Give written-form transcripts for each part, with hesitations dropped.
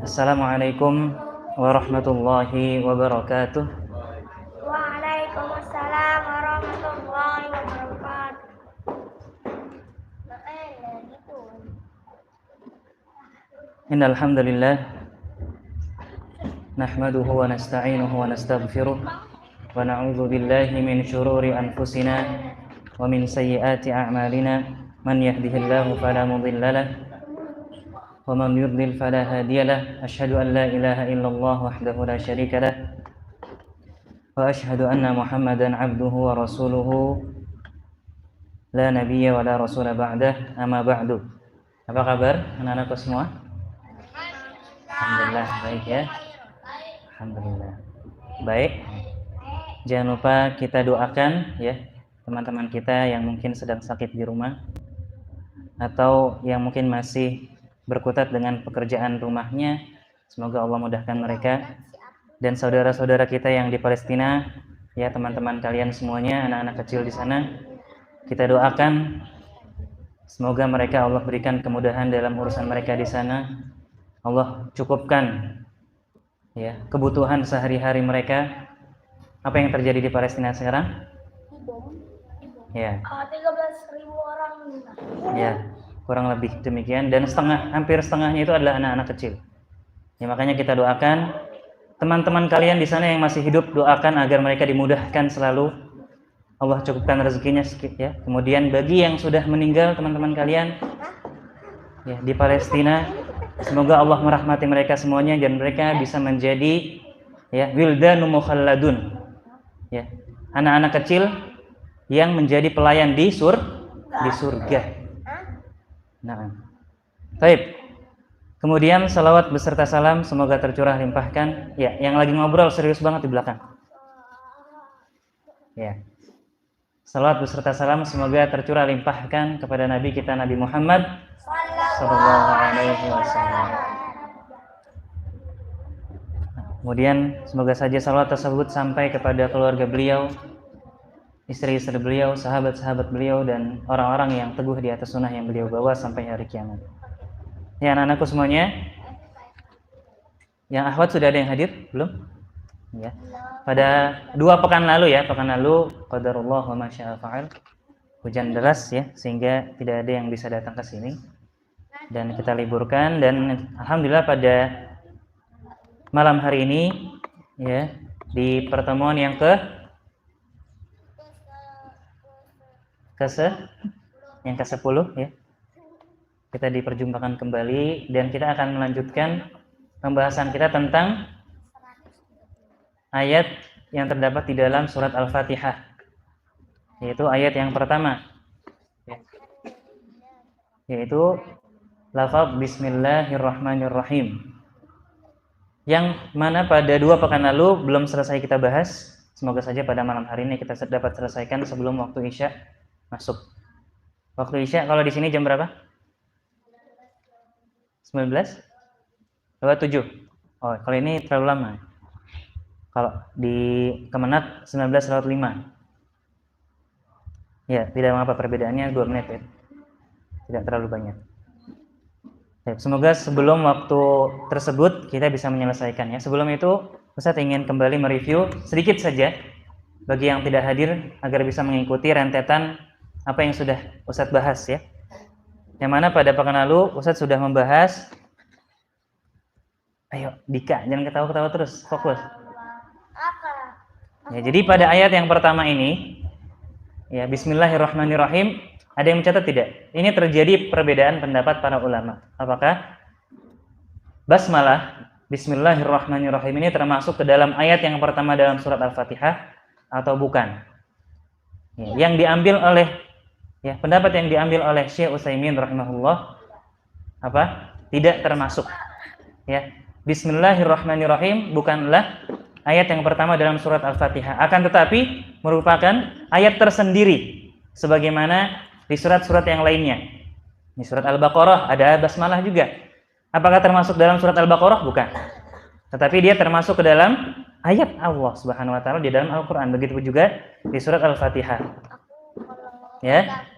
Assalamualaikum warahmatullahi wabarakatuh. Waalaikumsalam warahmatullahi wabarakatuh. Innal hamdalillah nahmaduhu wa nasta'inuhu wa nastaghfiruh wa na'udzu billahi min shururi anfusina wa min sayyiati a'malina man yahdihillahu fala mudilla lahu wa man yudlil fala hadiya lahu asyhadu an la ilaha illallah wahdahu la syarika lahu wa asyhadu anna Muhammadan 'abduhu wa rasuluhu la nabiyya wa la rasula ba'dah amma ba'du. Apa kabar anak-anakku semua? Alhamdulillah baik ya. Alhamdulillah baik. Jangan lupa kita doakan ya teman-teman kita yang mungkin sedang sakit di rumah atau yang mungkin masih berkutat dengan pekerjaan rumahnya. Semoga Allah mudahkan mereka. Dan saudara-saudara kita yang di Palestina, ya teman-teman kalian semuanya, anak-anak kecil di sana, kita doakan semoga mereka Allah berikan kemudahan dalam urusan mereka di sana. Allah cukupkan ya kebutuhan sehari-hari mereka. Apa yang terjadi di Palestina sekarang? Ya. 13.000 orang. Ya, kurang lebih demikian, dan hampir setengahnya itu adalah anak-anak kecil. Ya, makanya kita doakan teman-teman kalian di sana yang masih hidup, doakan agar mereka dimudahkan selalu. Allah cukupkan rezekinya sedikit ya. Kemudian bagi yang sudah meninggal teman-teman kalian ya di Palestina, semoga Allah merahmati mereka semuanya dan mereka bisa menjadi ya wildanu mukhalladun. Ya, anak-anak kecil yang menjadi pelayan di surga. Nah, baik. Kemudian salawat beserta salam semoga tercurah limpahkan. Ya, yang lagi ngobrol serius banget di belakang. Ya. Salawat beserta salam semoga tercurah limpahkan kepada Nabi kita Nabi Muhammad sallallahu alaihi wasallam. Kemudian semoga saja salawat tersebut sampai kepada keluarga beliau, istri-istri beliau, sahabat-sahabat beliau, dan orang-orang yang teguh di atas sunnah yang beliau bawa sampai hari kiamat. Ya anak-anakku semuanya, yang akhwat sudah ada yang hadir? Belum? Ya. Pada 2 pekan lalu qadarullah wa ma syaa fa'al, hujan deras ya, sehingga tidak ada yang bisa datang ke sini dan kita liburkan. Dan alhamdulillah pada malam hari ini ya, di pertemuan yang ke-10 ya, kita diperjumpakan kembali dan kita akan melanjutkan pembahasan kita tentang ayat yang terdapat di dalam surat Al-Fatihah, yaitu ayat yang pertama yaitu lafaz Bismillahirrahmanirrahim, yang mana pada 2 pekan lalu belum selesai kita bahas. Semoga saja pada malam hari ini kita dapat selesaikan sebelum waktu Isya masuk. Waktu Isya kalau di sini jam berapa? 19:27. Oh, kalau ini terlalu lama. Kalau di Kemenat 19:05. Ya, tidak mengapa, perbedaannya 2 menit ya. Tidak terlalu banyak. Semoga sebelum waktu tersebut kita bisa menyelesaikan ya. Sebelum itu, Ustaz ingin kembali mereview sedikit saja bagi yang tidak hadir agar bisa mengikuti rentetan apa yang sudah Ustaz bahas ya. Yang mana pada pekan lalu Ustaz sudah membahas, ayo Dika, jangan ketawa-ketawa terus, fokus. Ya, jadi pada ayat yang pertama ini, ya Bismillahirrahmanirrahim, ada yang mencatat tidak? Ini terjadi perbedaan pendapat para ulama. Apakah basmalah Bismillahirrahmanirrahim ini termasuk ke dalam ayat yang pertama dalam surat Al-Fatihah atau bukan? Ya, yang diambil oleh pendapat yang diambil oleh Syekh Utsaimin rahimahullah apa? Tidak termasuk. Ya, Bismillahirrahmanirrahim bukanlah ayat yang pertama dalam surat Al-Fatihah, akan tetapi merupakan ayat tersendiri sebagaimana di surat-surat yang lainnya. Di surat Al-Baqarah ada basmalah juga. Apakah termasuk dalam surat Al-Baqarah? Bukan. Tetapi dia termasuk ke dalam ayat Allah Subhanahu wa taala di dalam Al-Qur'an. Begitu juga di surat Al-Fatihah. Ya.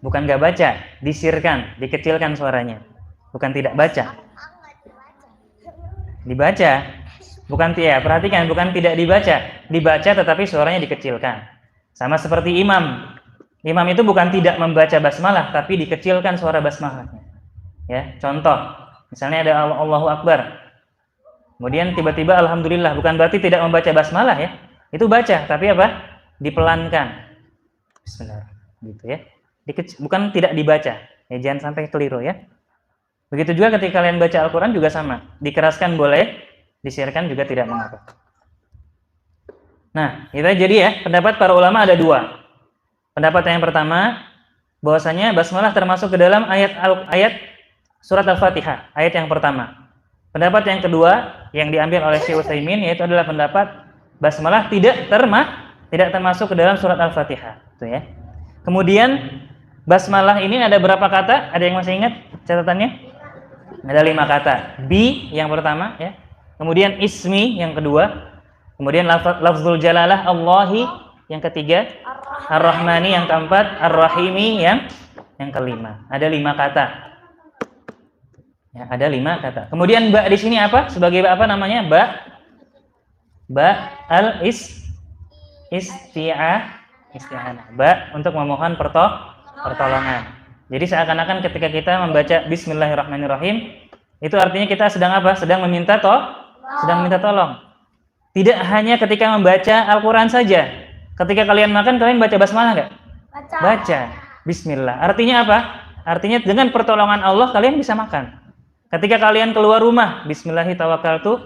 Bukan nggak baca, disirkan, dikecilkan suaranya. Bukan tidak baca. Dibaca. Bukan perhatikan, bukan tidak dibaca. Dibaca tetapi suaranya dikecilkan. Sama seperti imam. Imam itu bukan tidak membaca basmalah, tapi dikecilkan suara basmalahnya. Ya, contoh. Misalnya ada Allahu Akbar. Kemudian tiba-tiba alhamdulillah, bukan berarti tidak membaca basmalah ya. Itu baca, tapi apa? Dipelankan. Bismillah. Gitu ya. Bukan tidak dibaca. Ya, jangan sampai keliru ya. Begitu juga ketika kalian baca Al-Qur'an juga sama. Dikeraskan boleh, disiarkan juga tidak mengapa. Nah, kita jadi ya, pendapat para ulama ada dua. Pendapat yang pertama, bahwasanya basmalah termasuk ke dalam ayat surat Al-Fatihah, ayat yang pertama. Pendapat yang kedua yang diambil oleh Syekh Utsaimin yaitu adalah pendapat basmalah tidak termasuk ke dalam surat Al-Fatihah, itu ya. Kemudian basmalah ini ada berapa kata? Ada yang masih ingat catatannya? Ada 5 kata. Bi yang pertama ya. Kemudian ismi yang kedua. Kemudian lafzul jalalah Allahi yang ketiga. Ar-Rahmani yang keempat, Ar-Rahimi yang kelima. Ada 5 kata. Ya, ada 5 kata. Kemudian ba di sini apa? Sebagai apa namanya? Ba isti'anah. Ba untuk memohon pertolongan. Jadi seakan-akan ketika kita membaca Bismillahirrahmanirrahim, itu artinya kita sedang apa? Sedang meminta tolong. Tidak hanya ketika membaca Al-Qur'an saja. Ketika kalian makan, kalian baca basmalah enggak? Baca. Bismillah. Artinya apa? Artinya dengan pertolongan Allah kalian bisa makan. Ketika kalian keluar rumah, Bismillahi tawakkaltu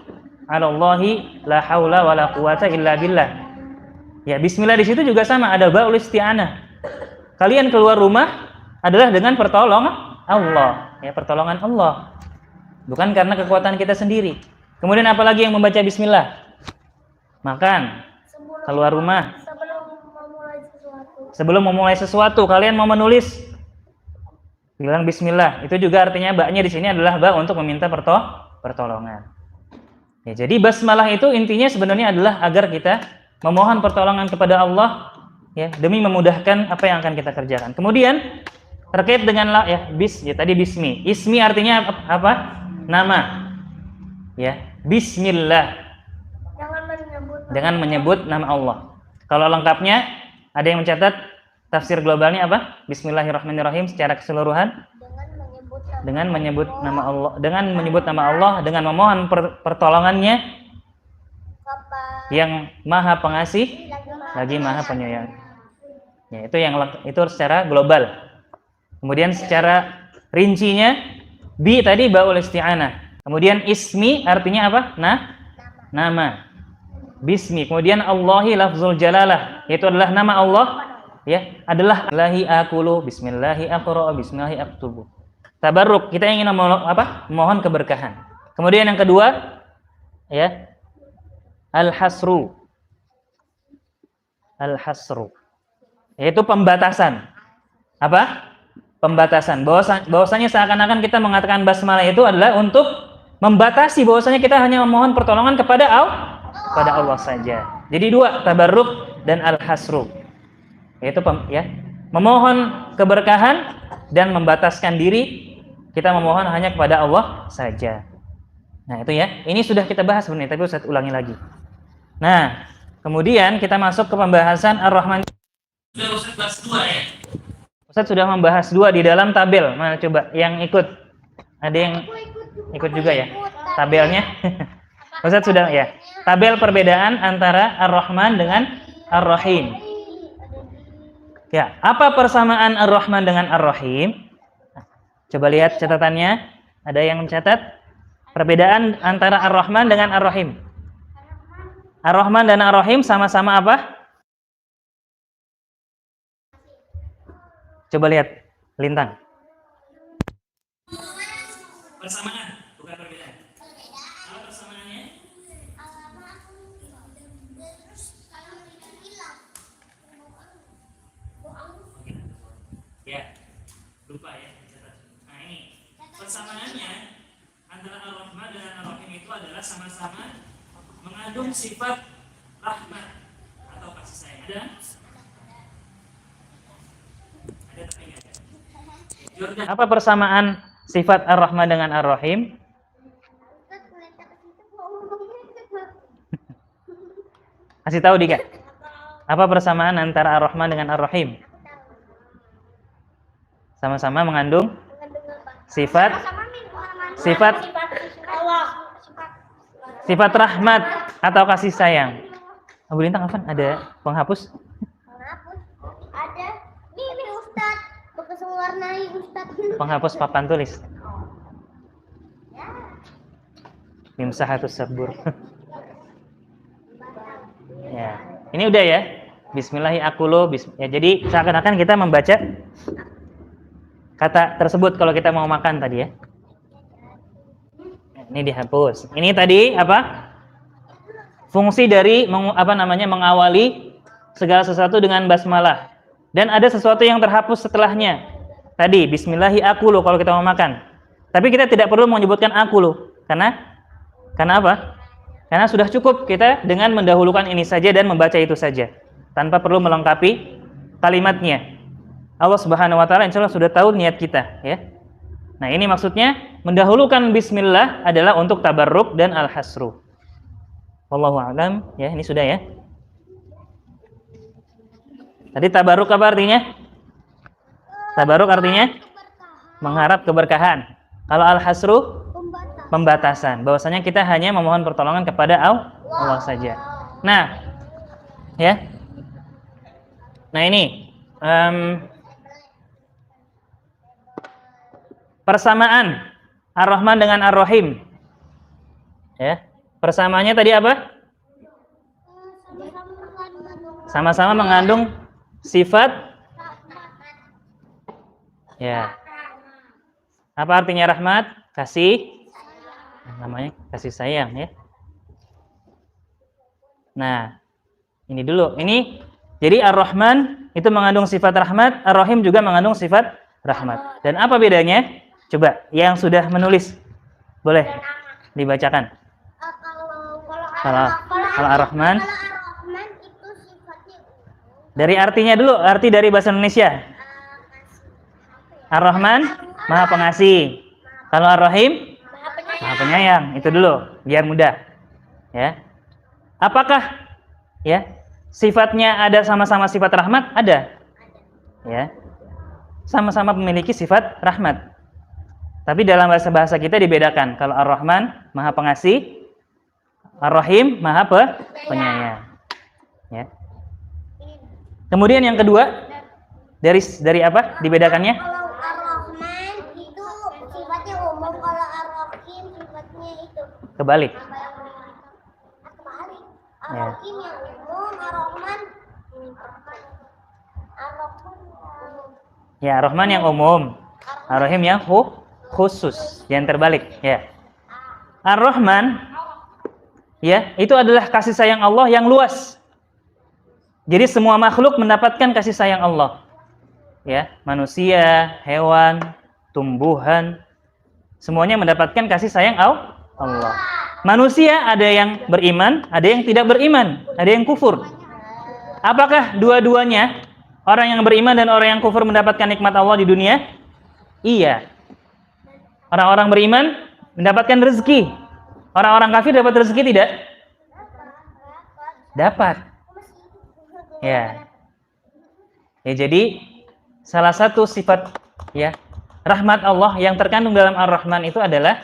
'alallahi la haula wala quwata illa billah. Ya, bismillah di situ juga sama, ada ba'ul isti'anah. Kalian keluar rumah adalah dengan pertolongan Allah, ya, pertolongan Allah. Bukan karena kekuatan kita sendiri. Kemudian apalagi yang membaca bismillah? Makan, keluar rumah. Sebelum memulai sesuatu, kalian mau menulis, bilang bismillah. Itu juga artinya ba-nya di sini adalah ba untuk meminta pertolongan. Ya, jadi basmalah itu intinya sebenarnya adalah agar kita memohon pertolongan kepada Allah ya, demi memudahkan apa yang akan kita kerjakan. Kemudian terkait dengan tadi bismi. Ismi artinya apa? Nama. Ya, bismillah. Jangan menyebut nama Allah. Kalau lengkapnya ada yang mencatat tafsir globalnya apa? Bismillahirrahmanirrahim secara keseluruhan dengan menyebut nama Allah, dengan memohon pertolongannya yang Maha Pengasih lagi Maha Penyayang. Ya, itu secara global. Kemudian secara rincinya bi tadi baul isti'anah. Kemudian ismi artinya apa? Nama. Bismi. Kemudian Allahi lafzul jalalah, yaitu adalah nama Allah. Ya, adalah Allahi akulu, bismillahi aqra, bismillahi aktubu. Tabarruk, kita ingin mohon keberkahan. Kemudian yang kedua, ya, al-hasru, yaitu pembatasan. Apa? Pembatasan. Bahwasanya seakan-akan kita mengatakan basmalah itu adalah untuk membatasi bahwasanya kita hanya memohon pertolongan kepada Allah saja. Jadi dua, tabarruk dan al-hasru. Yaitu memohon keberkahan dan membataskan diri, kita memohon hanya kepada Allah saja. Nah, itu ya. Ini sudah kita bahas sebenarnya, tapi saya ulangi lagi. Nah, kemudian kita masuk ke pembahasan Ar-Rahman. Sudah Ustaz bahas 2 ya. Ustaz sudah membahas 2 di dalam tabel. Mana coba yang ikut? Ada yang ikut juga ya? Tabelnya. Ustaz sudah ya. Tabel perbedaan antara Ar-Rahman dengan Ar-Rahim. Ya, apa persamaan Ar-Rahman dengan Ar-Rahim? Coba lihat catatannya. Ada yang mencatat perbedaan antara Ar-Rahman dengan Ar-Rahim? Ar-Rahman dan Ar-Rahim sama-sama apa? Coba lihat, lintang. Persamaan, bukan perbedaan. Apa persamaannya? Ya, lupa ya. Nah, ini persamaannya antara Ar-Rahman dan Ar-Rahim itu adalah sama-sama mengandung sifat rahmat atau kasih sayang. Ada? Apa persamaan sifat Ar-Rahman dengan Ar-Rahim? Kasih tahu Dika. Apa persamaan antara Ar-Rahman dengan Ar-Rahim? Sama-sama mengandung sifat rahmat atau kasih sayang. Abu Lintang, Afan, ada penghapus? Ada. Ini Ustaz. Bekas mewarnai Ustaz. Penghapus papan tulis. Mimsahatus sabur. Ya, ini udah ya. Bismillahirrahmanirrahim. Ya, jadi seakan-akan kita membaca kata tersebut kalau kita mau makan tadi ya. Ini dihapus. Ini tadi apa? Fungsi dari mengawali segala sesuatu dengan basmalah. Dan ada sesuatu yang terhapus setelahnya. Tadi bismillahirrahmanirrahim kalau kita mau makan. Tapi kita tidak perlu menyebutkan akulu. Karena apa? Karena sudah cukup kita dengan mendahulukan ini saja dan membaca itu saja tanpa perlu melengkapi kalimatnya. Allah Subhanahu wa taala insyaallah sudah tahu niat kita, ya. Nah, ini maksudnya mendahulukan bismillah adalah untuk tabarruk dan al-hasru. Wallahu a'lam, ya, ini sudah ya. Tadi tabarruk apa artinya? Tabarruk artinya mengharap keberkahan. Kalau al-hasru pembatasan. Bahwasanya kita hanya memohon pertolongan kepada Allah saja. Nah, ya. Nah, ini persamaan Ar-Rahman dengan Ar-Rahim. Ya. Persamaannya tadi apa? Sama-sama mengandung sifat. Ya. Apa artinya rahmat? Kasih. Namanya kasih sayang, ya. Nah, ini dulu. Ini jadi Ar-Rahman itu mengandung sifat rahmat, Ar-Rahim juga mengandung sifat rahmat. Dan apa bedanya? Coba yang sudah menulis boleh dibacakan. Kalau Ar-Rahman itu sifatnya dari artinya dulu, arti dari bahasa Indonesia. Ar-Rahman Maha Pengasih. Kalau Ar-Rahim Maha Penyayang. Itu dulu biar mudah. Ya. Apakah ya sifatnya ada sama-sama sifat rahmat? Ada. Ya. Sama-sama memiliki sifat rahmat. Tapi dalam bahasa kita dibedakan. Kalau Ar-Rahman Maha Pengasih, Ar-Rahim Maha Penyayang. Ya. Kemudian yang kedua, dari apa dibedakannya? kalau Ar-Rahman itu sifatnya umum, kalau Ar-Rahim sifatnya itu Kebalik. kebalik. Ya. Ar-Rahim yang umum, Ar-Rahman Ya, Ar-Rahman yang umum, Ar-Rahim yang khusus, yang terbalik. Ya. Ar-Rahman, ya, itu adalah kasih sayang Allah yang luas. Jadi semua makhluk mendapatkan kasih sayang Allah. Ya, manusia, hewan, tumbuhan, semuanya mendapatkan kasih sayang Allah. Manusia ada yang beriman, ada yang tidak beriman, ada yang kufur. Apakah dua-duanya, orang yang beriman dan orang yang kufur, mendapatkan nikmat Allah di dunia? Iya. Orang-orang beriman mendapatkan rezeki. Orang-orang kafir dapat rezeki tidak? Dapat. Ya. Ya, jadi salah satu sifat ya rahmat Allah yang terkandung dalam Ar-Rahman itu adalah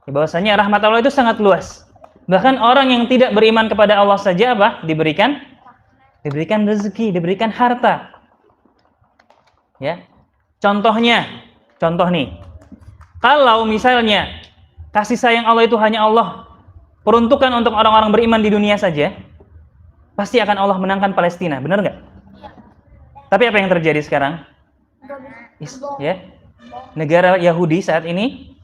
bahwasanya rahmat Allah itu sangat luas. Bahkan orang yang tidak beriman kepada Allah saja apa? Diberikan rezeki, diberikan harta. Ya. Contoh nih. Kalau misalnya kasih sayang Allah itu hanya Allah peruntukan untuk orang-orang beriman di dunia saja, pasti akan Allah menangkan Palestina, benar nggak? Tapi apa yang terjadi sekarang? Ya, negara Yahudi saat ini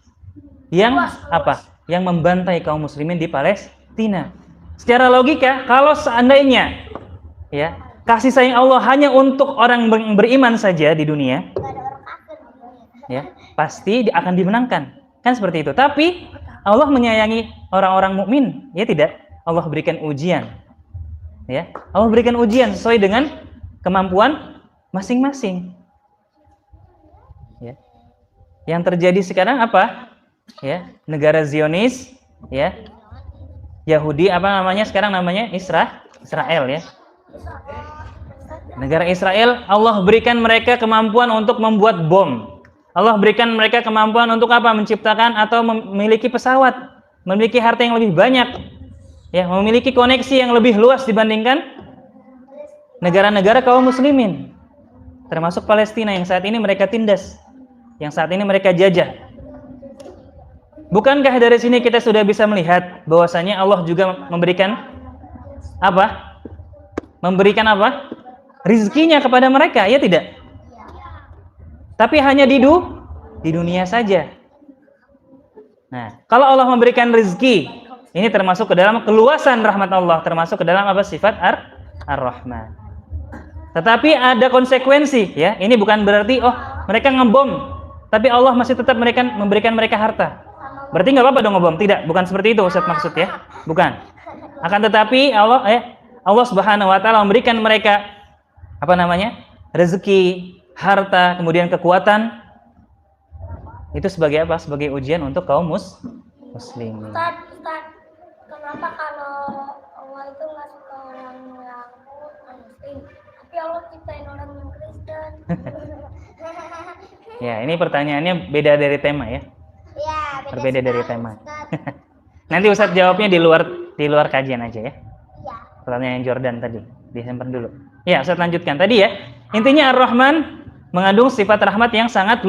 yang apa? Yang membantai kaum muslimin di Palestina. Secara logika, kalau seandainya ya kasih sayang Allah hanya untuk orang beriman saja di dunia, ya pasti akan dimenangkan, kan seperti itu. Tapi Allah menyayangi orang-orang mukmin, ya tidak? Allah berikan ujian. Ya, Allah berikan ujian sesuai dengan kemampuan masing-masing. Ya. Yang terjadi sekarang apa? Ya, negara Zionis, ya. Yahudi apa namanya sekarang namanya? Israel ya. Negara Israel, Allah berikan mereka kemampuan untuk membuat bom. Allah berikan mereka kemampuan untuk apa? Menciptakan atau memiliki pesawat, memiliki harta yang lebih banyak, ya, memiliki koneksi yang lebih luas dibandingkan negara-negara kaum muslimin, termasuk Palestina yang saat ini mereka tindas, yang saat ini mereka jajah. Bukankah dari sini kita sudah bisa melihat bahwasanya Allah juga memberikan apa? Memberikan apa? Rizkinya kepada mereka, ya tidak? Tapi hanya di dunia saja. Nah, kalau Allah memberikan rizki, ini termasuk ke dalam keluasan rahmat Allah, termasuk ke dalam apa? Sifat Ar-Rahman. Tetapi ada konsekuensi, ya. Ini bukan berarti mereka ngebom, tapi Allah masih tetap memberikan mereka harta. Berarti nggak apa-apa dong ngebom? Tidak, bukan seperti itu Ustaz maksud ya. Bukan. Akan tetapi Allah Subhanahu wa taala memberikan mereka rezeki, harta, kemudian kekuatan. Itu sebagai apa? Sebagai ujian untuk kaum muslimin. Ustaz, kenapa kalau Allah itu nggak suka orang yang muslim, tapi Allah ciptain orang yang Kristen? Ya, ini pertanyaannya beda dari tema ya. Ya, Berbeda dari tema. Nanti Ustaz jawabnya di luar kajian aja ya. Iya. Pertanyaan Jordan tadi, disimpan dulu. Ya, Ustaz lanjutkan tadi ya. Intinya Ar-Rahman mengandung sifat rahmat yang sangat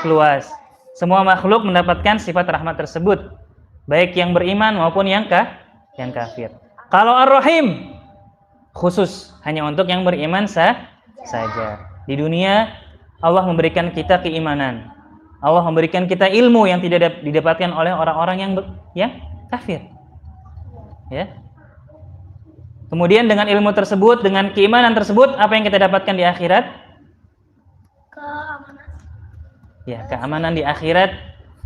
luas. Semua makhluk mendapatkan sifat rahmat tersebut, baik yang beriman maupun yang kafir. Kalau Ar-Rahim khusus hanya untuk yang beriman saja. Di dunia Allah memberikan kita keimanan. Allah memberikan kita ilmu yang tidak didapatkan oleh orang-orang yang kafir. Ya. Kemudian dengan ilmu tersebut, dengan keimanan tersebut, apa yang kita dapatkan di akhirat? Keamanan. Ya, keamanan di akhirat,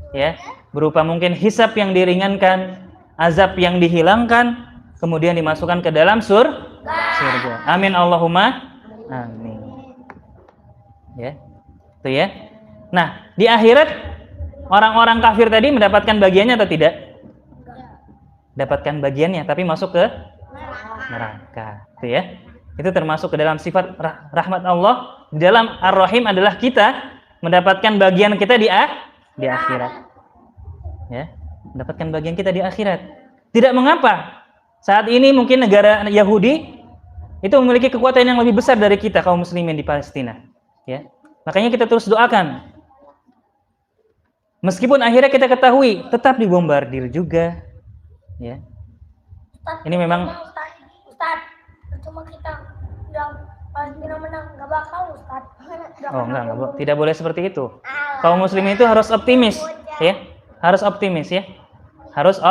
ya, berupa mungkin hisab yang diringankan, azab yang dihilangkan, kemudian dimasukkan ke dalam surga. Amin Allahumma amin. Ya. Itu ya. Nah, di akhirat orang-orang kafir tadi mendapatkan bagiannya atau tidak? Dapatkan bagiannya, tapi masuk ke neraka, itu ya. Itu termasuk ke dalam sifat rahmat Allah. Di dalam Ar-Rahim adalah kita mendapatkan bagian kita di akhirat. Ya, mendapatkan bagian kita di akhirat. Tidak mengapa. Saat ini mungkin negara Yahudi itu memiliki kekuatan yang lebih besar dari kita kaum muslimin di Palestina, ya. Makanya kita terus doakan. Meskipun akhirnya kita ketahui tetap dibombardir juga, ya. Ini memang Ustaz, cuma kita bilang Palestina menang, nggak bakal Ustaz. Enggak, tidak boleh seperti itu. Kaum muslimin itu harus optimis, ya. Harus optimis, ya. Harus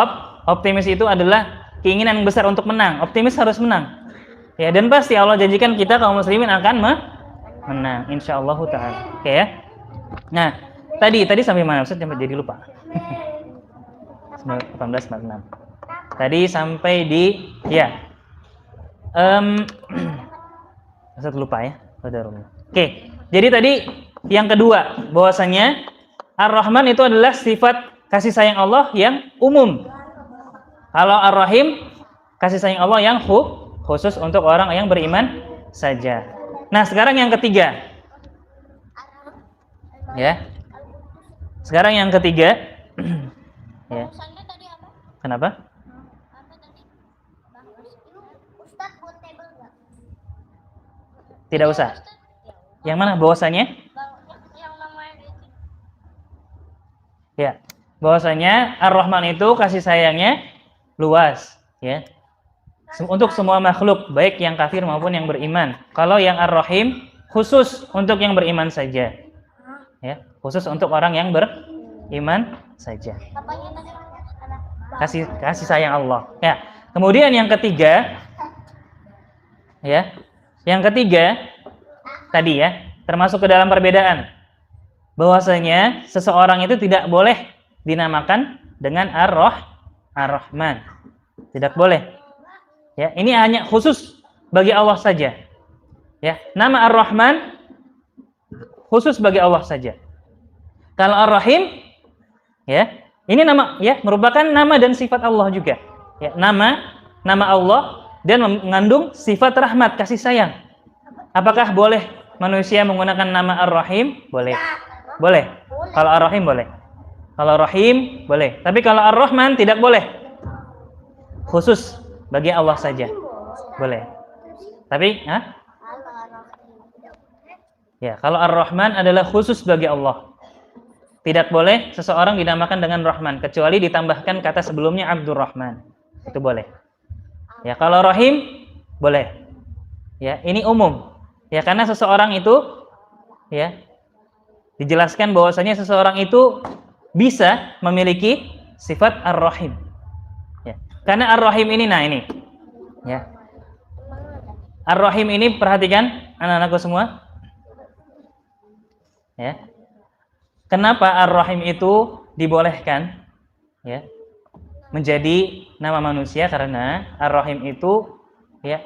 optimis itu adalah keinginan besar untuk menang. Optimis harus menang. Ya, dan pasti Allah janjikan kita kaum muslimin akan menang insyaallah taala. Oke ya. Nah, tadi sampai mana Ustaz? Sampai jadi lupa. 1846. Tadi sampai di Ustaz lupa ya. Oke. Jadi tadi yang kedua bahwasanya Ar-Rahman itu adalah sifat kasih sayang Allah yang umum. Kalau Ar-Rahim kasih sayang Allah yang khusus untuk orang yang beriman saja. Nah, sekarang yang ketiga. Ya. Sekarang yang ketiga. Ya. Kenapa? Tidak usah. Yang mana bahwasanya? Ya. Bahwasanya Ar-Rahman itu kasih sayangnya luas, ya. Untuk semua makhluk, baik yang kafir maupun yang beriman. Kalau yang Ar-Rahim khusus untuk yang beriman saja. Ya, khusus untuk orang yang beriman saja. Kasih sayang Allah. Ya. Kemudian yang ketiga, ya. Yang ketiga tadi ya, termasuk ke dalam perbedaan bahwasanya seseorang itu tidak boleh dinamakan dengan Ar-Rahman. Tidak boleh. Ya, ini hanya khusus bagi Allah saja. Ya, nama Ar-Rahman khusus bagi Allah saja. Kalau Ar-Rahim, ya, ini nama, ya, merupakan nama dan sifat Allah juga. Ya, nama Allah dan mengandung sifat rahmat, kasih sayang. Apakah boleh manusia menggunakan nama Ar-Rahim? Boleh. Boleh. Kalau Ar-Rahim boleh. Kalau Rahim boleh. Tapi kalau Ar-Rahman tidak boleh. Khusus bagi Allah saja. Boleh. Tapi, ya, kalau Ar-Rahman adalah khusus bagi Allah. Tidak boleh seseorang dinamakan dengan Rahman kecuali ditambahkan kata sebelumnya Abdurrahman. Itu boleh. Ya, kalau Rahim boleh. Ya, ini umum. Ya, karena seseorang itu ya dijelaskan bahwasanya seseorang itu bisa memiliki sifat Ar-Rahim. Ya. Karena Ar-Rahim ini ini. Ya. Ar-Rahim ini perhatikan anak-anakku semua. Ya. Kenapa Ar-Rahim itu dibolehkan ya menjadi nama manusia? Karena Ar-Rahim itu ya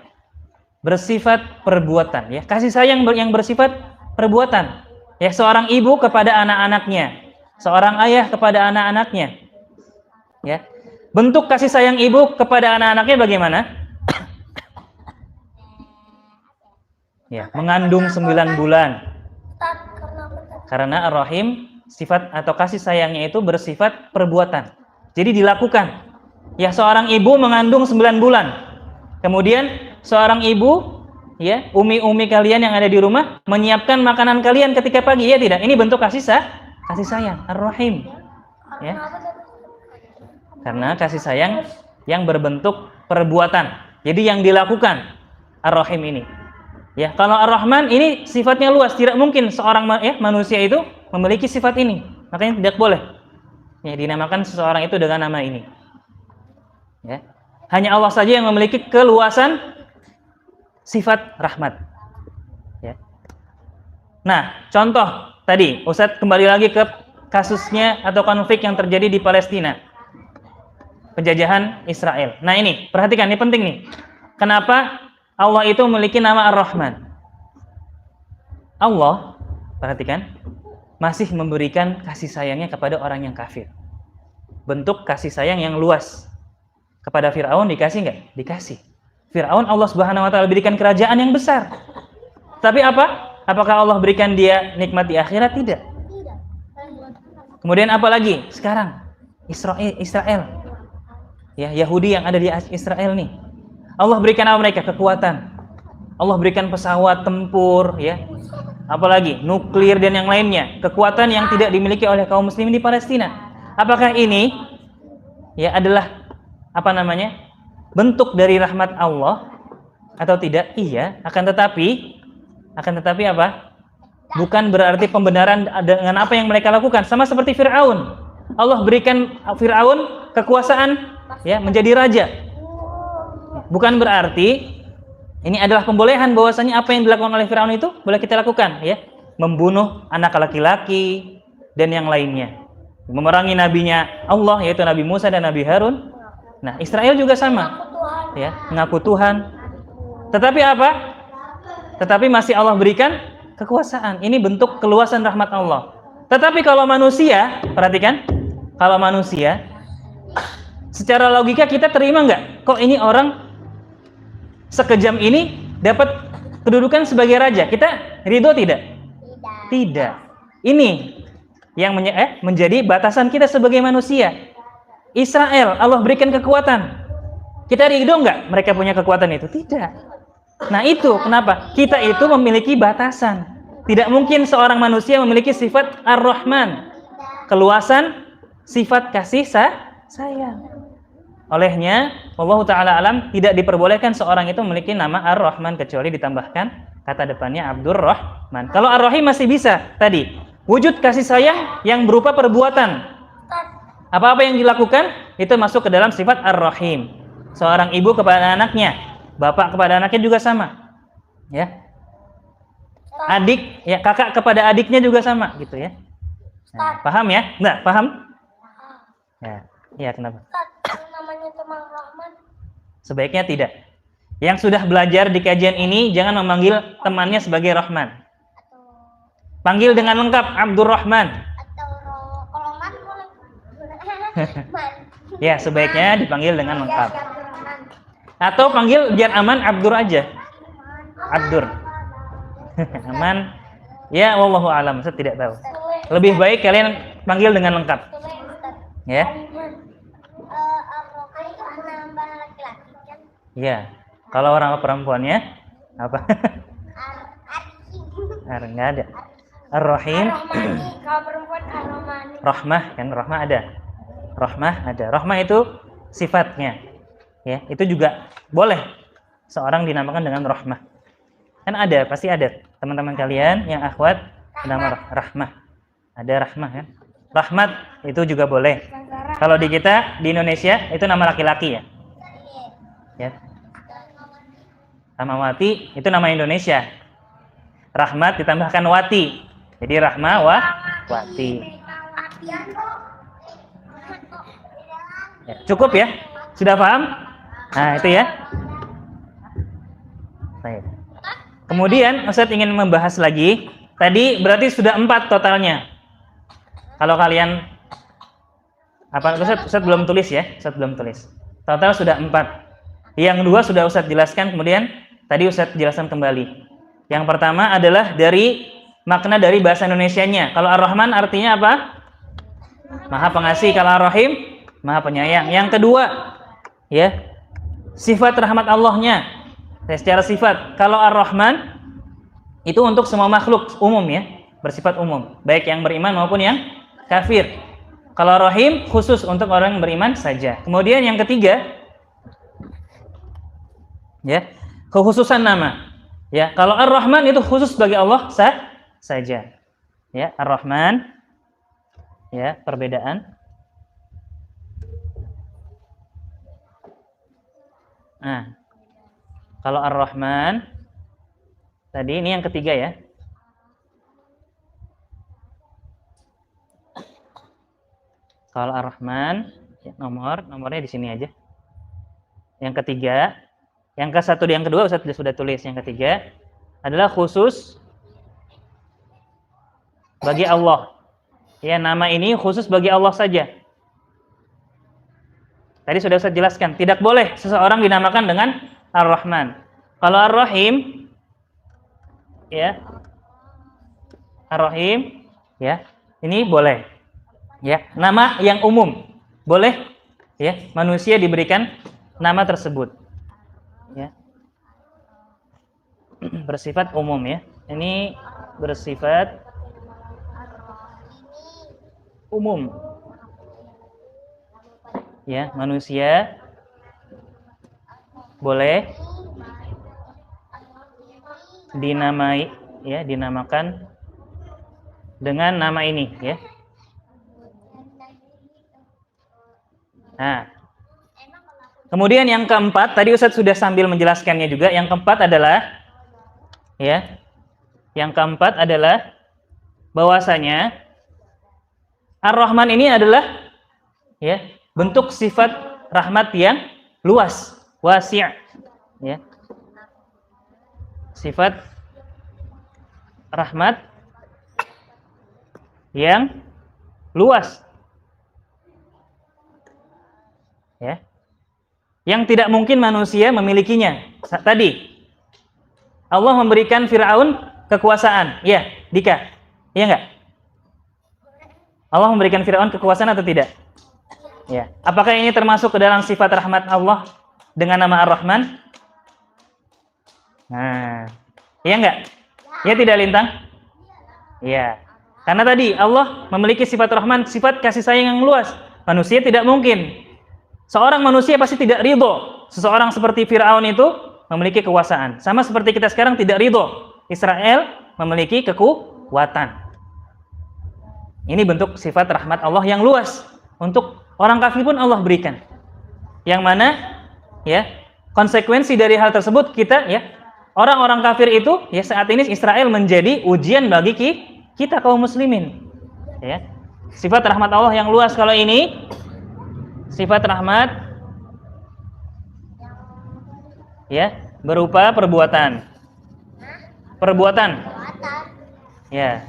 bersifat perbuatan ya, kasih sayang yang bersifat perbuatan. Ya, seorang ibu kepada anak-anaknya, seorang ayah kepada anak-anaknya. Ya. Bentuk kasih sayang ibu kepada anak-anaknya bagaimana? Ya, mengandung 9 bulan. Karena Ar-Rahim sifat atau kasih sayangnya itu bersifat perbuatan. Jadi dilakukan. Ya, seorang ibu mengandung 9 bulan. Kemudian seorang ibu ya, umi-umi kalian yang ada di rumah menyiapkan makanan kalian ketika pagi, ya tidak? Ini bentuk kasih sayang Ar-Rahim. Ya. Karena kasih sayang yang berbentuk perbuatan. Jadi yang dilakukan Ar-Rahim ini. Ya, kalau Ar-Rahman ini sifatnya luas, tidak mungkin seorang manusia itu memiliki sifat ini. Makanya tidak boleh ya dinamakan seseorang itu dengan nama ini. Ya. Hanya Allah saja yang memiliki keluasan sifat rahmat. Ya. Nah, contoh tadi Ustadz kembali lagi ke kasusnya atau konflik yang terjadi di Palestina. Penjajahan Israel. Nah, ini, perhatikan, ini penting nih. Kenapa Allah itu memiliki nama Ar-Rahman? Allah, perhatikan, masih memberikan kasih sayangnya kepada orang yang kafir. Bentuk kasih sayang yang luas. Kepada Fir'aun dikasih nggak? Dikasih. Fir'aun Allah Subhanahu wa taala berikan kerajaan yang besar. Tapi apa? Apakah Allah berikan dia nikmat di akhirat? Tidak. Kemudian apa lagi? Sekarang Israel. Ya, Yahudi yang ada di Israel nih. Allah berikan apa mereka? Kekuatan. Allah berikan pesawat tempur, ya. Apalagi nuklir dan yang lainnya. Kekuatan yang tidak dimiliki oleh kaum muslimin di Palestina. Apakah ini ya adalah bentuk dari rahmat Allah atau tidak? Iya, akan tetapi apa? Bukan berarti pembenaran dengan apa yang mereka lakukan. Sama seperti Fir'aun. Allah berikan Fir'aun kekuasaan ya menjadi raja. Bukan berarti ini adalah pembolehan bahwasanya apa yang dilakukan oleh Fir'aun itu boleh kita lakukan ya. Membunuh anak laki-laki dan yang lainnya. Memerangi nabinya Allah yaitu Nabi Musa dan Nabi Harun. Nah, Israel juga sama. Ya, mengaku Tuhan. Tetapi apa? Tetapi masih Allah berikan kekuasaan. Ini bentuk keluasan rahmat Allah. Tetapi kalau manusia, perhatikan, kalau manusia secara logika kita terima nggak? Kok ini orang sekejam ini dapat kedudukan sebagai raja? Kita ridho tidak? Tidak. Ini yang menjadi batasan kita sebagai manusia. Israel, Allah berikan kekuatan. Kita ridho nggak mereka punya kekuatan itu? Tidak. Nah itu kenapa? Kita itu memiliki batasan. Tidak mungkin seorang manusia memiliki sifat Ar-Rahman. Keluasan sifat kasih sayang. Olehnya, Allah Ta'ala alam tidak diperbolehkan seorang itu memiliki nama Ar-Rahman kecuali ditambahkan kata depannya Abdurrahman. Kalau Ar-Rahim masih bisa tadi wujud kasih sayang yang berupa perbuatan. Apa-apa yang dilakukan itu masuk ke dalam sifat Ar-Rahim. Seorang ibu kepada anaknya, bapak kepada anaknya juga sama. Ya. Adik, ya kakak kepada adiknya juga sama gitu ya. Nah, paham ya? Enggak, paham? Ya, iya kenapa? Namanya teman Rahman. Sebaiknya tidak. Yang sudah belajar di kajian ini jangan memanggil temannya sebagai Rahman. Panggil dengan lengkap Abdurrahman. Ya, sebaiknya dipanggil dengan lengkap. Atau panggil biar aman Abdur aja. Abdur. Aman. Ya, wallahu alam, saya tidak tahu. Lebih baik kalian panggil dengan lengkap. Ya. Ya. Kalau orang perempuannya apa? Enggak ada. Ar-Rahim. Kalau perempuan Ar-Rahmani. Rahmah kan, rahmah ada. Rahmah ada. Rahmah itu sifatnya. Ya, itu juga boleh seorang dinamakan dengan rahmah. Kan ada, pasti ada teman-teman kalian yang akhwat nama rahmah. Ada rahmah kan? Rahmat itu juga boleh. Kalau di kita di Indonesia itu nama laki-laki ya. Ya. Rahmawati itu nama Indonesia. Rahmat ditambahkan wati. Jadi Rahmawati. Ya, cukup ya? Sudah paham? Nah, itu ya. Baik. Kemudian Ustadz ingin membahas lagi. Tadi berarti sudah 4 totalnya. Kalau kalian Ustadz belum tulis ya? Ustadz belum tulis. Total sudah 4. Yang 2 sudah Ustadz jelaskan, kemudian tadi Ustadz jelaskan kembali. Yang pertama adalah dari makna dari bahasa Indonesianya. Kalau Ar-Rahman artinya apa? Maha pengasih. Kalau Ar-Rahim Maha penyayang. Yang kedua, ya, sifat rahmat Allahnya. Secara sifat, kalau Ar-Rahman itu untuk semua makhluk umum ya, bersifat umum, baik yang beriman maupun yang kafir. Kalau Rahim khusus untuk orang yang beriman saja. Kemudian yang ketiga, ya, kekhususan nama. Ya, kalau Ar-Rahman itu khusus bagi Allah saja. Ya, Ar-Rahman, ya, perbedaan. Nah, kalau Ar-Rahman tadi ini yang ketiga ya. Kalau Ar-Rahman ya, nomornya di sini aja. Yang ketiga, yang ke satu dan yang kedua Ustaz sudah tulis. Yang ketiga adalah khusus bagi Allah. Ya, nama ini khusus bagi Allah saja. Tadi sudah saya jelaskan, tidak boleh seseorang dinamakan dengan Ar-Rahman. Kalau Ar-Rahim, ya, Ar-Rahim, ya, ini boleh, ya, nama yang umum, boleh, ya, manusia diberikan nama tersebut, ya, bersifat umum, ya, ini bersifat umum. Ya, manusia boleh dinamakan dengan nama ini, ya. Nah, kemudian yang keempat, tadi Ustadz sudah sambil menjelaskannya juga. Yang keempat adalah, ya, yang keempat adalah bahwasanya Ar-Rahman ini adalah, ya, bentuk sifat rahmat yang luas, wasi', ya. Sifat rahmat yang luas, ya. Yang tidak mungkin manusia memilikinya. Tadi Allah memberikan Fir'aun kekuasaan, ya, Dika, iya enggak? Allah memberikan Fir'aun kekuasaan atau tidak? Ya. Apakah ini termasuk ke dalam sifat rahmat Allah dengan nama Ar-Rahman? Nah, iya enggak? Ya tidak, Lintang? Iya. Karena tadi Allah memiliki sifat Rahman, sifat kasih sayang yang luas. Manusia tidak mungkin. Seorang manusia pasti tidak ridho seseorang seperti Fir'aun itu memiliki kekuasaan. Sama seperti kita sekarang tidak ridho Israel memiliki kekuatan. Ini bentuk sifat rahmat Allah yang luas. Untuk orang kafir pun Allah berikan. Yang mana, ya, konsekuensi dari hal tersebut kita, ya, orang-orang kafir itu, ya, saat ini Israel menjadi ujian bagi kita kaum muslimin. Ya. Sifat rahmat Allah yang luas. Kalau ini sifat rahmat, ya, berupa perbuatan. Ya.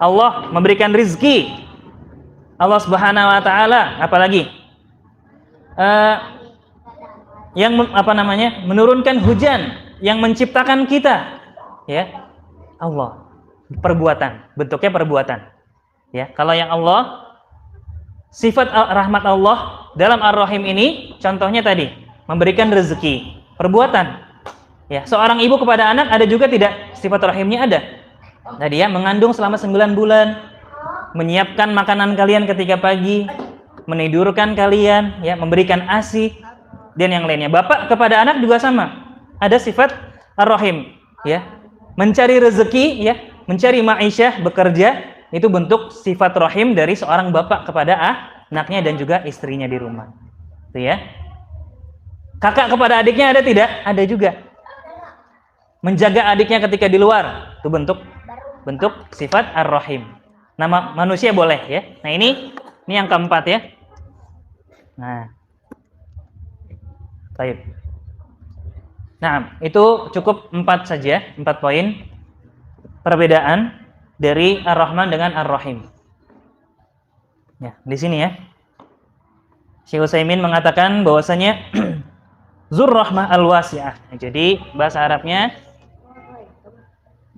Allah memberikan rizki. Allah Subhanahu wa taala, apalagi yang menurunkan hujan, yang menciptakan kita, ya Allah. Perbuatan, bentuknya perbuatan. Ya, kalau yang Allah, sifat rahmat Allah dalam Ar-Rahim ini, contohnya tadi memberikan rezeki, perbuatan. Ya, seorang ibu kepada anak ada juga tidak sifat rahimnya ada. Tadi ya, mengandung selama 9 bulan, menyiapkan makanan kalian ketika pagi, menidurkan kalian, ya, memberikan ASI dan yang lainnya. Bapak kepada anak juga sama. Ada sifat Ar-Rahim, ya. Mencari rezeki, ya, mencari ma'isyah, bekerja, itu bentuk sifat rahim dari seorang bapak kepada anaknya dan juga istrinya di rumah. Itu ya. Kakak kepada adiknya ada tidak? Ada juga. Menjaga adiknya ketika di luar, itu bentuk sifat ar-rahim. Nama manusia boleh ya. Nah, ini yang keempat ya. Nah. Baik. Nah, itu cukup 4 saja, 4 poin perbedaan dari Ar-Rahman dengan Ar-Rahim. Ya, di sini ya. Syekh Utsaimin mengatakan bahwasanya Zur-Rahmah al-Wasi'ah. Jadi bahasa Arabnya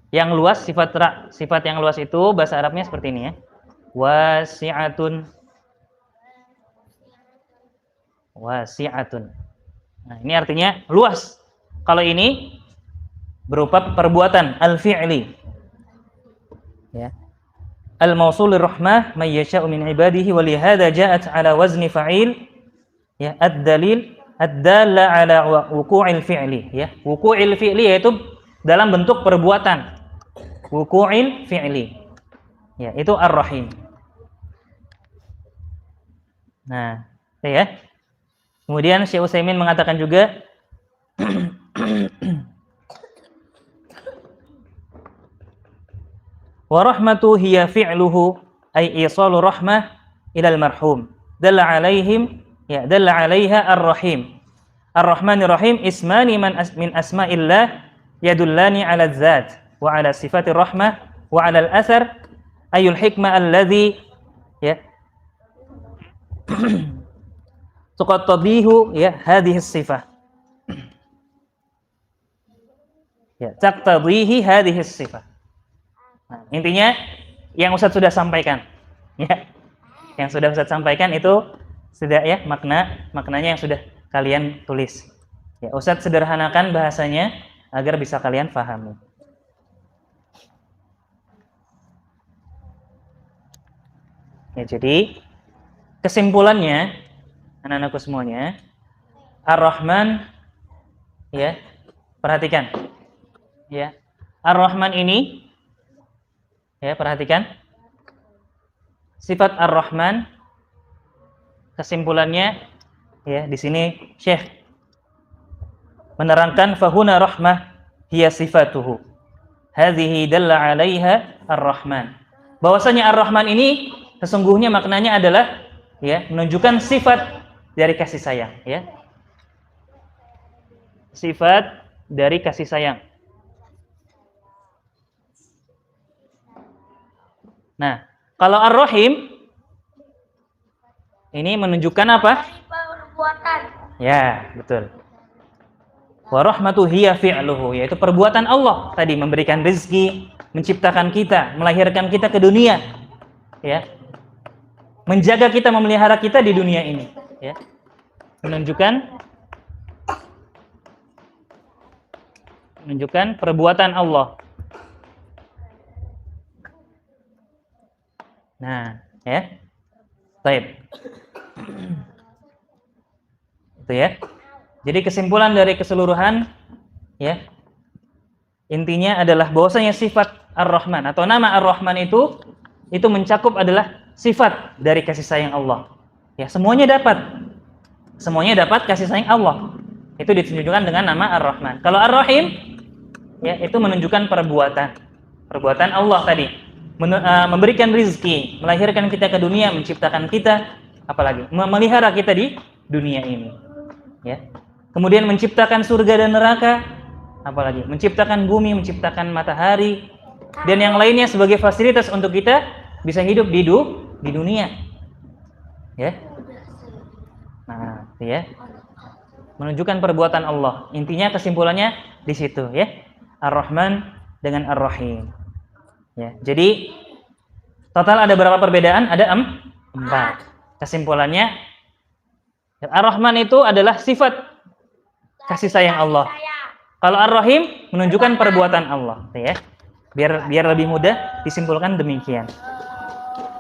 yang luas, sifat yang luas itu bahasa Arabnya seperti ini ya. Wasi'atun. Wasi'atun. Nah, ini artinya luas. Kalau ini berupa perbuatan al-fi'li. Ya. Al-mausulir rahmah may yasha'u min ibadihi wa li hadza ja'at ala wazni fa'il. Ya, ad-dalil ad-dalla ala wuqu'il fi'li, ya. Wuqu'il fi'li yaitu dalam bentuk perbuatan. Wuqu'il fi'li. Ya, itu ar-rahim. Nah, ya. Kemudian Syekh Utsaimin mengatakan juga wa rahmatu hiya fi'luhu ay isalu rahmah ila al-marhum dalla 'alaiha ar-rahim. Ar-Rahmanir Rahim ismani min asma'illah yadullani 'ala adz-dzat wa 'ala sifatir rahmah wa 'ala al-athar ayul hikmah alladhi ya tuqattabihu ya hadhihi as-sifah. Ya, taqtadhihi hadhihi as-sifah. Nah, intinya yang Ustaz sudah sampaikan, ya, yang sudah Ustaz sampaikan itu sudah ya maknanya yang sudah kalian tulis. Ya, Ustaz sederhanakan bahasanya agar bisa kalian pahami. Ya, jadi kesimpulannya anak-anakku semuanya, Ar-Rahman, ya, perhatikan, ya, Ar-Rahman ini. Ya, perhatikan. Sifat Ar-Rahman kesimpulannya ya di sini Syekh menerangkan fahuna rahmah hiya sifatuhu. Hadhihi dalla 'alaiha Ar-Rahman. Bahwasanya Ar-Rahman ini sesungguhnya maknanya adalah ya menunjukkan sifat dari kasih sayang, ya. Sifat dari kasih sayang. Nah, kalau Ar-Rahim ini menunjukkan apa? Perbuatan. Ya, betul. Wa rahmatu hiya fi'luhu, yaitu perbuatan Allah tadi memberikan rezeki, menciptakan kita, melahirkan kita ke dunia. Ya. Menjaga kita, memelihara kita di dunia ini, ya. Menunjukkan perbuatan Allah. Nah, ya. Baik. Itu ya. Jadi kesimpulan dari keseluruhan ya. Intinya adalah bahwasanya sifat Ar-Rahman atau nama Ar-Rahman itu mencakup adalah sifat dari kasih sayang Allah. Ya, semuanya dapat kasih sayang Allah. Itu ditunjukkan dengan nama Ar-Rahman. Kalau Ar-Rahim ya itu menunjukkan perbuatan Allah tadi. Memberikan rizki, melahirkan kita ke dunia, menciptakan kita, apalagi memelihara kita di dunia ini, ya. Kemudian menciptakan surga dan neraka, apalagi menciptakan bumi, menciptakan matahari, dan yang lainnya sebagai fasilitas untuk kita bisa hidup di dunia, ya. Nah, ya. menunjukkan perbuatan Allah. Intinya kesimpulannya di situ ya. Ar-Rahman dengan Ar-Rahim. Ya, jadi total ada berapa perbedaan? Ada 4. Kesimpulannya Ar-Rahman itu adalah sifat kasih sayang Allah. Kalau Ar-Rahim menunjukkan perbuatan Allah, ya. Biar lebih mudah disimpulkan demikian.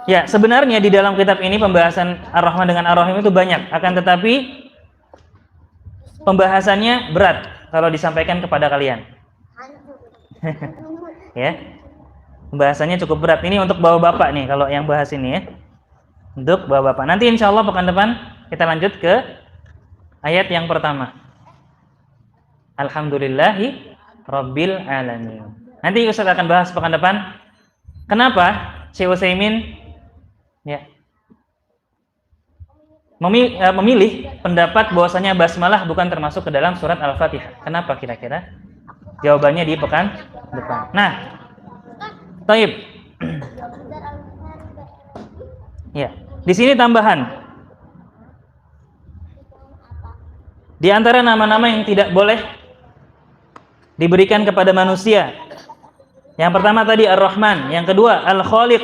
Ya, sebenarnya di dalam kitab ini pembahasan Ar-Rahman dengan Ar-Rahim itu banyak, akan tetapi pembahasannya berat kalau disampaikan kepada kalian. Ya. Pembahasannya cukup berat. Ini untuk bapak-bapak nih kalau yang bahas ini ya. Untuk bapak-bapak. Nanti insya Allah pekan depan kita lanjut ke ayat yang pertama. Alhamdulillahi Rabbil Alamin. Nanti Ustaz akan bahas pekan depan. Kenapa Syekh Utsaimin ya memilih pendapat bahwasanya basmalah bukan termasuk ke dalam surat Al-Fatihah. Kenapa kira-kira? Jawabannya di pekan depan. Nah, taib. Ya, di sini tambahan. Di antara nama-nama yang tidak boleh diberikan kepada manusia. Yang pertama tadi Ar-Rahman, yang kedua Al-Khaliq,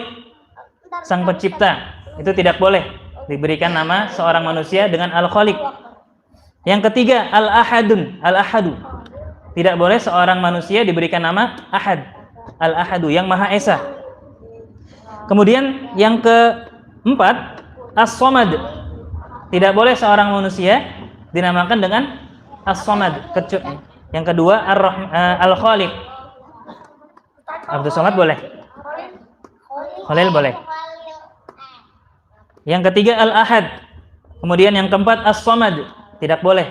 Sang Pencipta. Itu tidak boleh diberikan nama seorang manusia dengan Al-Khaliq. Yang ketiga Al-Ahadun, Al-Ahadu. Tidak boleh seorang manusia diberikan nama Ahad, Al-Ahadu, yang Maha Esa. Kemudian yang keempat As-Samad. Tidak boleh seorang manusia dinamakan dengan As-Samad. Yang kedua Al-Khaliq. Abdus Somad boleh. Khalil boleh. Yang ketiga Al-Ahad. Kemudian yang keempat As-Samad. Tidak boleh.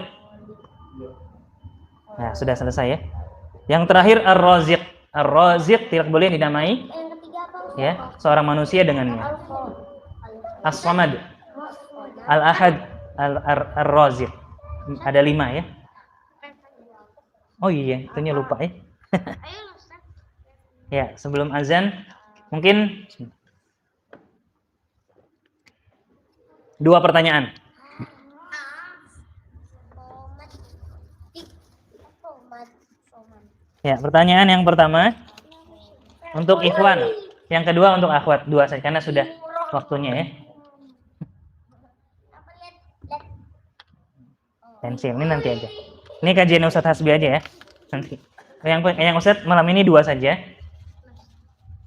Nah, sudah selesai ya. Yang terakhir Ar-Raziq. Ar-Raziq tidak boleh dinamai ya, seorang manusia dengannya. As-Samad, Al-Ahad, Ar-Raziq. Ada 5 ya. Oh iya, itunya lupa ya. Ya, sebelum azan mungkin 2 pertanyaan. Ya, pertanyaan yang pertama untuk ikhwan, yang kedua untuk akhwat, 2 saja karena sudah waktunya ya. Pensil ini nanti aja. Ini kajian Ustadz Hasbi aja ya. Nanti. Yang Ustadz malam ini 2 saja.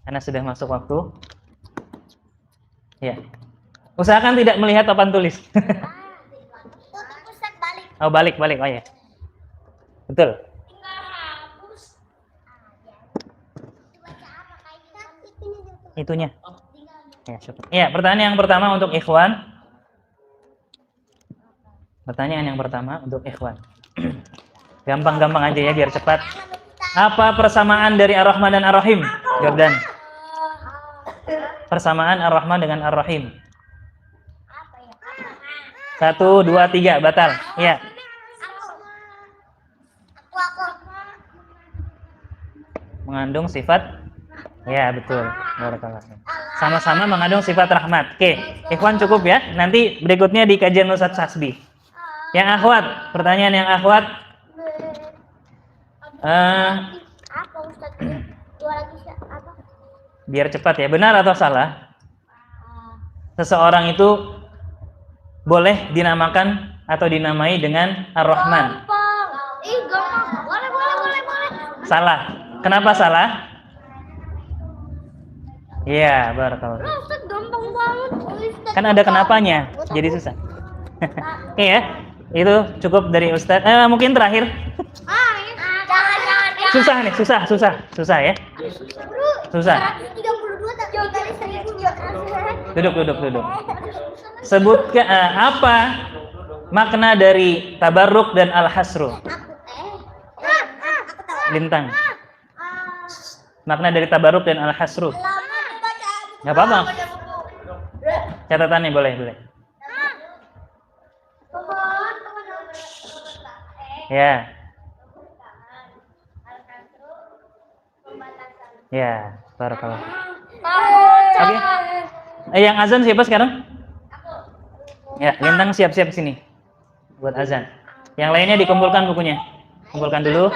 Karena sudah masuk waktu. Ya. Usahakan tidak melihat papan tulis. Oh, balik. Oh ya. Betul. Itunya. Ya, syukur. Ya, pertanyaan yang pertama untuk ikhwan. Pertanyaan yang pertama untuk ikhwan. Gampang-gampang aja ya biar cepat. Apa persamaan dari Ar-Rahman dan Ar-Rahim? Jordan. Persamaan Ar-Rahman dengan Ar-Rahim. 1, 2, 3 batal. Ya. Mengandung sifat. Ya, betul. Sama-sama mengandung sifat rahmat. Oke, ikhwan cukup ya. Nanti berikutnya di kajian Ustadz Hasbi. Yang akhwat, pertanyaan yang akhwat. Biar cepat ya, benar atau salah? Seseorang itu boleh dinamakan atau dinamai dengan Ar-Rahman. Salah. Kenapa salah? Iya, barakallahu. Gampang banget. Kan ada kenapanya, jadi susah. Oke ya, itu cukup dari Ustadz. Mungkin terakhir. Jangan. Susah nih, susah ya. Susah. 32 Duduk. Sebutkan apa makna dari tabarruk dan al-hasru? Lintang. Makna dari tabarruk dan al-hasru. Enggak apa-apa. Catatannya boleh. Ya. Ya, barakallah. Oke. Yang azan siapa sekarang? Ya, Lintang siap-siap sini buat azan. Yang lainnya dikumpulkan bukunya. Kumpulkan dulu.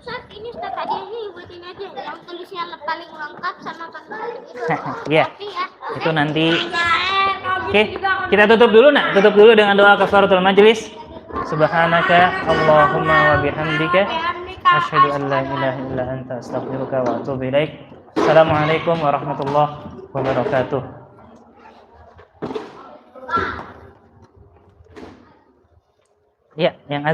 Ustaz, ini Ustaz tadi ini buat ini aja yang tulisnya paling lengkap sama paling itu. Iya. Tapi ya. Itu nanti. Oke, kita tutup dulu nak. Tutup dulu dengan doa kafaratul majlis. Subhanaka Allahumma wa bihamdika asyhadu an la ilaha illa anta astaghfiruka wa atubu ilaik. Assalamualaikum warahmatullahi wabarakatuh. Ya, yang